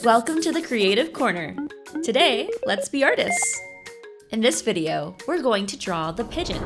Welcome to the Creative Corner. Today, let's be artists. In this video, we're going to draw the pigeon.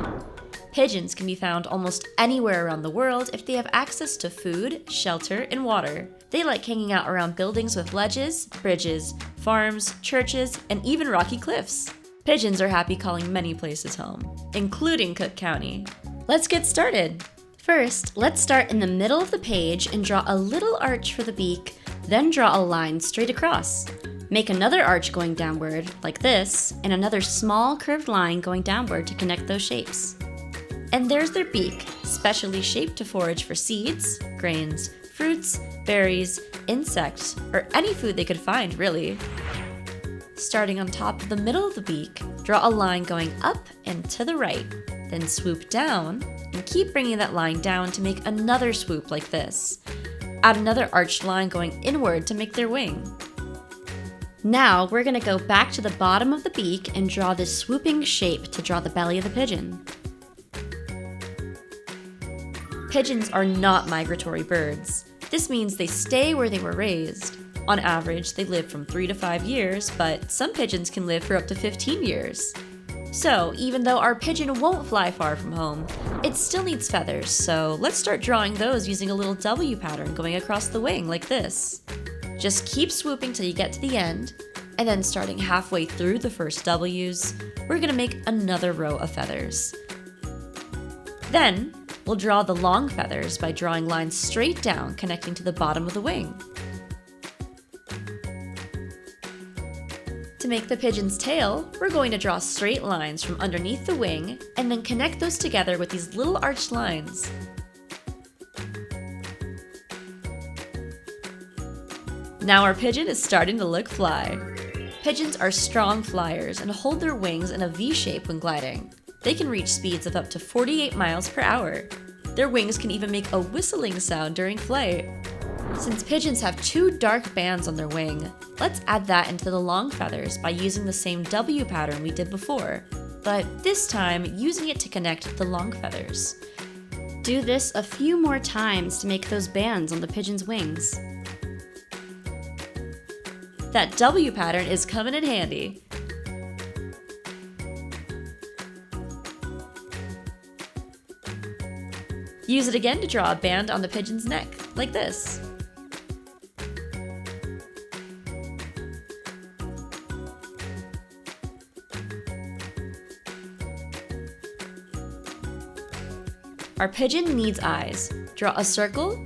Pigeons can be found almost anywhere around the world if they have access to food, shelter, and water. They like hanging out around buildings with ledges, bridges, farms, churches, and even rocky cliffs. Pigeons are happy calling many places home, including Cook County. Let's get started. First, let's start in the middle of the page and draw a little arch for the beak, then draw a line straight across. Make another arch going downward, like this, and another small curved line going downward to connect those shapes. And there's their beak, specially shaped to forage for seeds, grains, fruits, berries, insects, or any food they could find, really. Starting on top of the middle of the beak, draw a line going up and to the right, then swoop down, and keep bringing that line down to make another swoop like this. Add another arched line going inward to make their wing. Now we're going to go back to the bottom of the beak and draw this swooping shape to draw the belly of the pigeon. Pigeons are not migratory birds. This means they stay where they were raised. On average, they live from 3 to 5 years, but some pigeons can live for up to 15 years. So, even though our pigeon won't fly far from home, it still needs feathers, so let's start drawing those using a little W pattern going across the wing like this. Just keep swooping till you get to the end, and then starting halfway through the first W's, we're going to make another row of feathers. Then, we'll draw the long feathers by drawing lines straight down connecting to the bottom of the wing. To make the pigeon's tail, we're going to draw straight lines from underneath the wing and then connect those together with these little arched lines. Now our pigeon is starting to look fly. Pigeons are strong flyers and hold their wings in a V shape when gliding. They can reach speeds of up to 48 miles per hour. Their wings can even make a whistling sound during flight. Since pigeons have 2 dark bands on their wing, let's add that into the long feathers by using the same W pattern we did before, but this time using it to connect the long feathers. Do this a few more times to make those bands on the pigeon's wings. That W pattern is coming in handy. Use it again to draw a band on the pigeon's neck, like this. Our pigeon needs eyes. Draw a circle,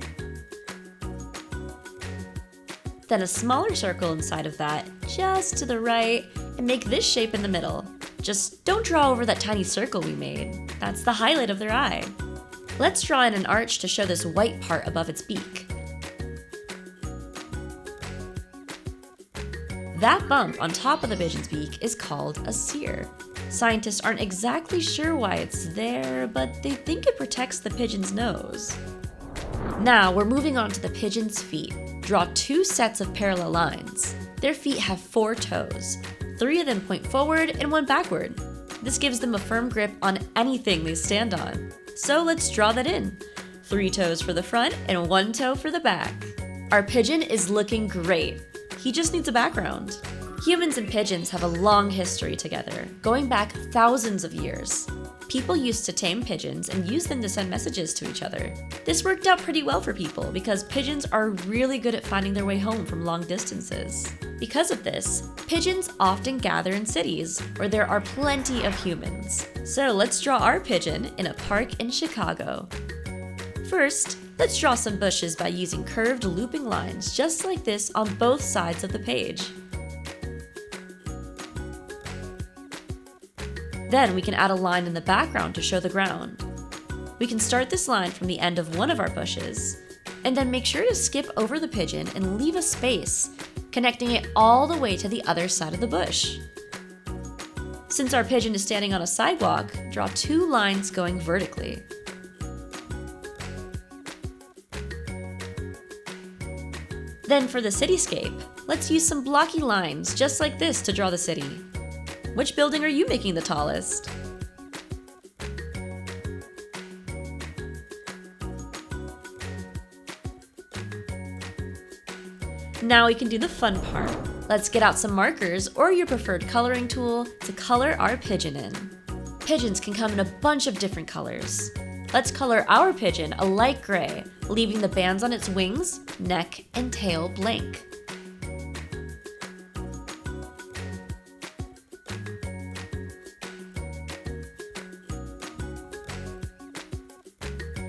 then a smaller circle inside of that, just to the right, and make this shape in the middle. Just don't draw over that tiny circle we made. That's the highlight of their eye. Let's draw in an arch to show this white part above its beak. That bump on top of the pigeon's beak is called a cere. Scientists aren't exactly sure why it's there, but they think it protects the pigeon's nose. Now we're moving on to the pigeon's feet. Draw 2 sets of parallel lines. Their feet have 4 toes. 3 of them point forward and 1 backward. This gives them a firm grip on anything they stand on. So let's draw that in. 3 toes for the front and 1 toe for the back. Our pigeon is looking great. He just needs a background. Humans and pigeons have a long history together, going back thousands of years. People used to tame pigeons and use them to send messages to each other. This worked out pretty well for people because pigeons are really good at finding their way home from long distances. Because of this, pigeons often gather in cities where there are plenty of humans. So let's draw our pigeon in a park in Chicago. First, let's draw some bushes by using curved looping lines just like this on both sides of the page. Then we can add a line in the background to show the ground. We can start this line from the end of one of our bushes, and then make sure to skip over the pigeon and leave a space, connecting it all the way to the other side of the bush. Since our pigeon is standing on a sidewalk, draw 2 lines going vertically. Then for the cityscape, let's use some blocky lines just like this to draw the city. Which building are you making the tallest? Now we can do the fun part. Let's get out some markers or your preferred coloring tool to color our pigeon in. Pigeons can come in a bunch of different colors. Let's color our pigeon a light gray, leaving the bands on its wings, neck, and tail blank.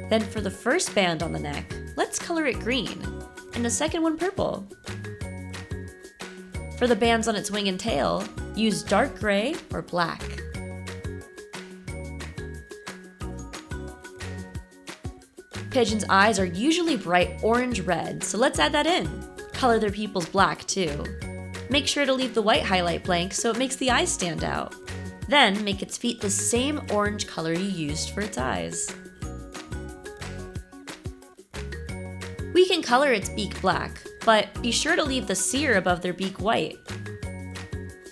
Then for the first band on the neck, let's color it green, and the second one purple. For the bands on its wing and tail, use dark gray or black. Pigeons' eyes are usually bright orange-red, so let's add that in. Color their pupils black too. Make sure to leave the white highlight blank so it makes the eyes stand out. Then make its feet the same orange color you used for its eyes. We can color its beak black, but be sure to leave the sear above their beak white.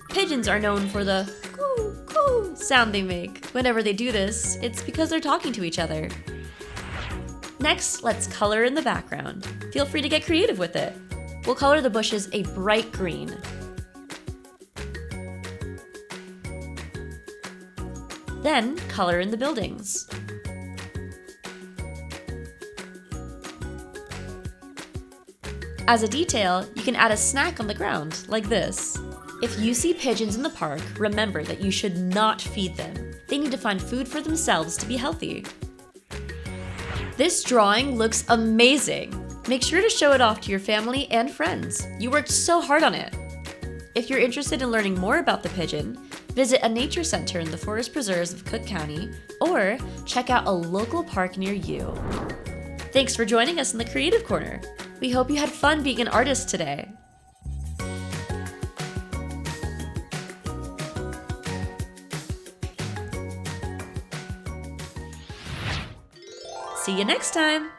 Pigeons are known for the coo coo sound they make. Whenever they do this, it's because they're talking to each other. Next, let's color in the background. Feel free to get creative with it. We'll color the bushes a bright green. Then, color in the buildings. As a detail, you can add a snack on the ground, like this. If you see pigeons in the park, remember that you should not feed them. They need to find food for themselves to be healthy. This drawing looks amazing! Make sure to show it off to your family and friends. You worked so hard on it! If you're interested in learning more about the pigeon, visit a nature center in the forest preserves of Cook County, or check out a local park near you. Thanks for joining us in the Creative Corner. We hope you had fun being an artist today. See you next time!